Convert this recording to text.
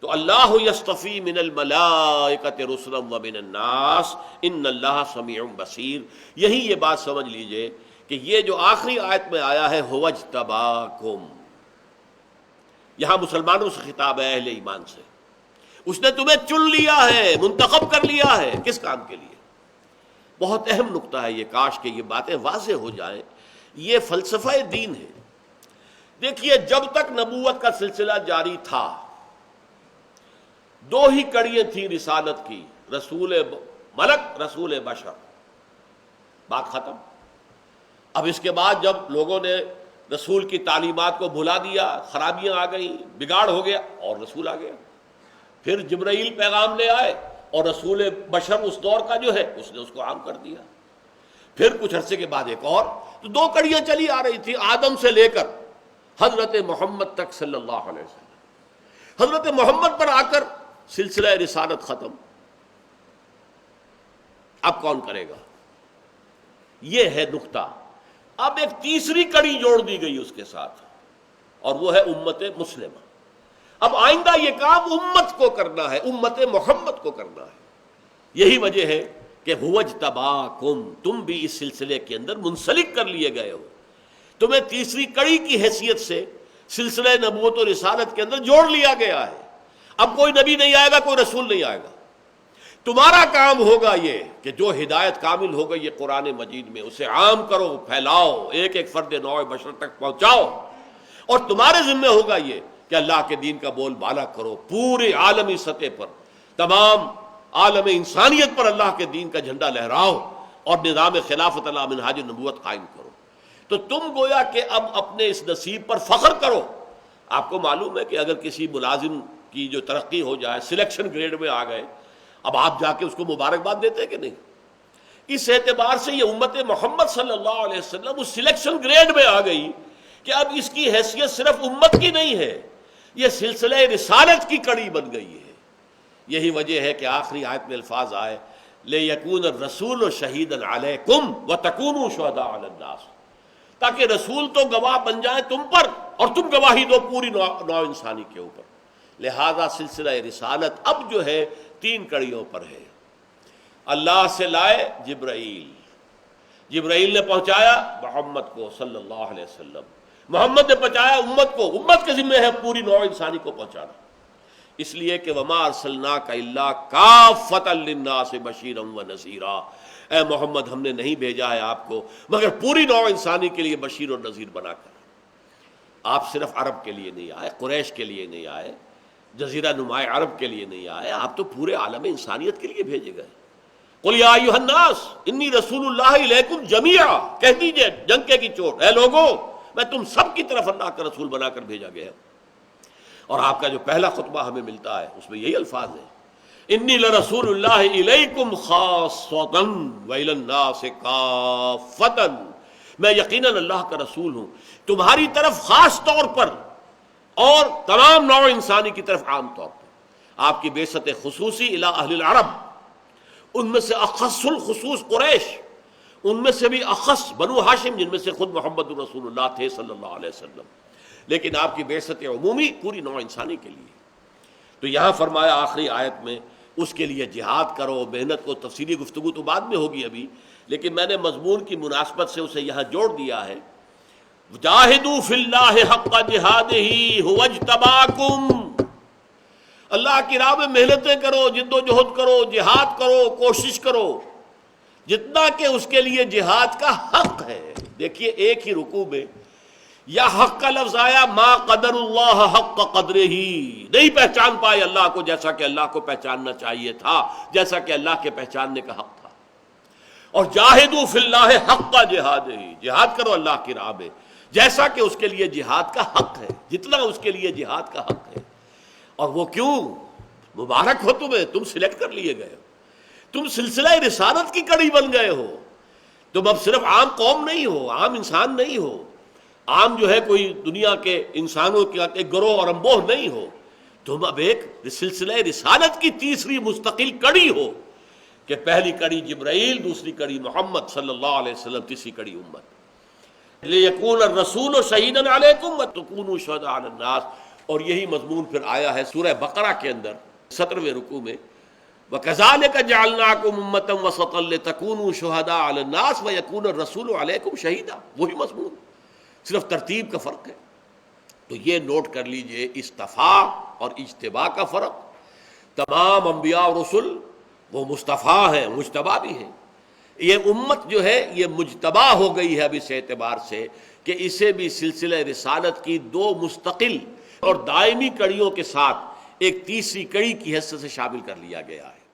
تو اللہ یصطفی من الملائکۃ رسلا ومن الناس ان اللہ سمیع بصیر. یہی یہ بات سمجھ لیجئے کہ یہ جو آخری آیت میں آیا ہے هو اجتباکم، یہاں مسلمانوں سے خطاب ہے، اہل ایمان سے. اس نے تمہیں چن لیا ہے، منتخب کر لیا ہے. کس کام کے لیے؟ بہت اہم نقطہ ہے یہ، کاش کہ یہ باتیں واضح ہو جائیں. یہ فلسفہ دین ہے. دیکھیے جب تک نبوت کا سلسلہ جاری تھا دو ہی کڑیاں تھیں رسالت کی، رسول ملک، رسول بشر. بات ختم. اب اس کے بعد جب لوگوں نے رسول کی تعلیمات کو بھلا دیا، خرابیاں آ گئیں، بگاڑ ہو گیا، اور رسول آ گیا. پھر جبرائیل پیغام لے آئے اور رسول بشر اس دور کا جو ہے اس نے اس کو عام کر دیا. پھر کچھ عرصے کے بعد ایک اور. تو دو کڑیاں چلی آ رہی تھی آدم سے لے کر حضرت محمد تک صلی اللہ علیہ وسلم. حضرت محمد پر آ کر سلسلہ رسالت ختم. اب کون کرے گا؟ یہ ہے نقطہ. اب ایک تیسری کڑی جوڑ دی گئی اس کے ساتھ، اور وہ ہے امت مسلمہ. اب آئندہ یہ کام امت کو کرنا ہے، امت محمد کو کرنا ہے. یہی وجہ ہے کہ هو اجتباکم، تم بھی اس سلسلے کے اندر منسلک کر لیے گئے ہو. تمہیں تیسری کڑی کی حیثیت سے سلسلہ نبوت و رسالت کے اندر جوڑ لیا گیا ہے. اب کوئی نبی نہیں آئے گا، کوئی رسول نہیں آئے گا. تمہارا کام ہوگا یہ کہ جو ہدایت کامل ہو گئی ہے قرآن مجید میں اسے عام کرو، پھیلاؤ، ایک ایک فرد نوع بشر تک پہنچاؤ. اور تمہارے ذمہ ہوگا یہ کہ اللہ کے دین کا بول بالا کرو، پورے عالمی سطح پر، تمام عالم انسانیت پر اللہ کے دین کا جھنڈا لہراؤ اور نظام خلافت علی منہاج النبوت قائم کرو. تو تم گویا کہ اب اپنے اس نصیب پر فخر کرو. آپ کو معلوم ہے کہ اگر کسی ملازم کی جو ترقی ہو جائے، سلیکشن گریڈ میں آ گئے، اب آپ جا کے اس کو مبارکباد دیتے کہ نہیں؟ اس اعتبار سے یہ امت محمد صلی اللہ علیہ وسلم اس سلیکشن گریڈ میں آ گئی کہ اب اس کی حیثیت صرف امت کی نہیں ہے، یہ سلسلہ رسالت کی کڑی بن گئی ہے. یہی وجہ ہے کہ آخری آیت میں الفاظ آئے لِيَكُونَ الرَّسُولُ شَهِيدًا عَلَيْكُمْ وَتَكُونُوا شُهَدَاءَ عَلَى النَّاسِ، تاکہ رسول تو گواہ بن جائیں تم پر اور تم گواہی دو پوری نوع انسانی کے اوپر. لہذا سلسلہ رسالت اب جو ہے تین کڑیوں پر ہے. اللہ سے لائے جبرائیل، جبرائیل نے پہنچایا محمد کو صلی اللہ علیہ وسلم، محمد نے پہنچایا امت کو، امت کے ذمہ ہے پوری نوع انسانی کو پہنچانا. اس لیے کہ وما ارسلناک الا کافۃ للناس بشیرا ونذیرا، اے محمد ہم نے نہیں بھیجا ہے آپ کو مگر پوری نوع انسانی کے لیے بشیر اور نذیر بنا کر. آپ صرف عرب کے لیے نہیں آئے، قریش کے لیے نہیں آئے، جزیرہ نماء عرب کے لیے نہیں آئے، آپ تو پورے عالم انسانیت کے لیے بھیجے گئے. قل یا ایھا الناس انی رسول اللہ الیکم جمیعا، کہہ دیجئے ڈنکے کی چوٹ، اے لوگوں میں تم سب کی طرف اللہ کا رسول بنا کر بھیجا گیا. اور آپ کا جو پہلا خطبہ ہمیں ملتا ہے اس میں یہی الفاظ ہیں انی لرسول اللہ الیکم خاصۃ والی الناس کافۃ، میں یقیناً اللہ کا رسول ہوں تمہاری طرف خاص طور پر اور تمام نوع انسانی کی طرف عام طور پر. آپ کی بعثت خصوصی الی اہل العرب، ان میں سے اخص الخصوص قریش، ان میں سے بھی اخص بنو ہاشم جن میں سے خود محمد رسول اللہ تھے صلی اللہ علیہ وسلم، لیکن آپ کی بعثت عمومی پوری نوع انسانی کے لیے. تو یہاں فرمایا آخری آیت میں اس کے لیے جہاد کرو، محنت کو. تفصیلی گفتگو تو بعد میں ہوگی ابھی، لیکن میں نے مضمون کی مناسبت سے اسے یہاں جوڑ دیا ہے. جاہدوا فی اللہ حق جہادہ هو اجتباکم، اللہ کی راہ میں محنتیں کرو، جد و جہد کرو، جہاد کرو، کوشش کرو جتنا کہ اس کے لیے جہاد کا حق ہے. دیکھیے ایک ہی رکوع میں یا حق کا لفظ آیا، ما قدر اللہ حق قدرہ، نہیں پہچان پائے اللہ کو جیسا کہ اللہ کو پہچاننا چاہیے تھا، جیسا کہ اللہ کے پہچاننے کا حق تھا. اور جاہدوا فی اللہ حق جہادہ، جہاد کرو اللہ کی راہ میں جیسا کہ اس کے لیے جہاد کا حق ہے، جتنا اس کے لیے جہاد کا حق ہے. اور وہ کیوں؟ مبارک ہو تمہیں، تم سلیکٹ کر لیے گئے ہو، تم سلسلہ رسالت کی کڑی بن گئے ہو. تم اب صرف عام قوم نہیں ہو، عام انسان نہیں ہو، عام جو ہے کوئی دنیا کے انسانوں کے ایک گروہ اور انبوہ نہیں ہو. تم اب ایک سلسلہ رسالت کی تیسری مستقل کڑی ہو کہ پہلی کڑی جبرائیل، دوسری کڑی محمد صلی اللہ علیہ وسلم، تیسری کڑی امت. لِيَكُونَ الرَّسُولُ شَهِيدًا عَلَيْكُمْ وَتَكُونُوا شُهَدَاءَ عَلَى النَّاسِ، اور یہی مضمون پھر آیا ہے سورہ بقرہ کے اندر 17ویں رکوع میں، وَكَذَلِكَ جَعَلْنَاكُمْ أُمَّةً وَسَطًا لِتَكُونُوا شُهَدَاءَ عَلَى النَّاسِ وَيَكُونَ الرَّسُولُ عَلَيْكُمْ شَهِيدًا، وہی مضمون، صرف ترتیب کا فرق ہے۔ تو یہ نوٹ کر لیجئے، اصطفاء اور اجتباء کا فرق۔ تمام انبیاء اور رسل وہ مصطفیٰ ہیں، مجتبیٰ بھی ہیں۔ یہ امت جو ہے یہ مجتبیٰ ہو گئی ہے اب اس اعتبار سے کہ اسے بھی سلسلہ رسالت کی دو مستقل اور دائمی کڑیوں کے ساتھ ایک تیسری کڑی کی حیثیت سے شامل کر لیا گیا ہے۔